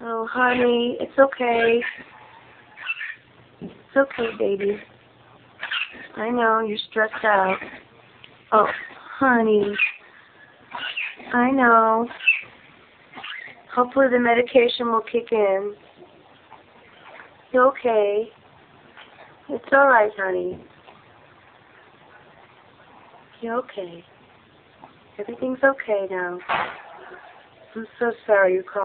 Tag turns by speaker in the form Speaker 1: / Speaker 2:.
Speaker 1: Oh, honey, it's okay. It's okay, baby. I know, you're stressed out. Oh, honey. I know. Hopefully the medication will kick in. You're okay. It's alright, honey. You're okay. Everything's okay now. I'm so sorry you called.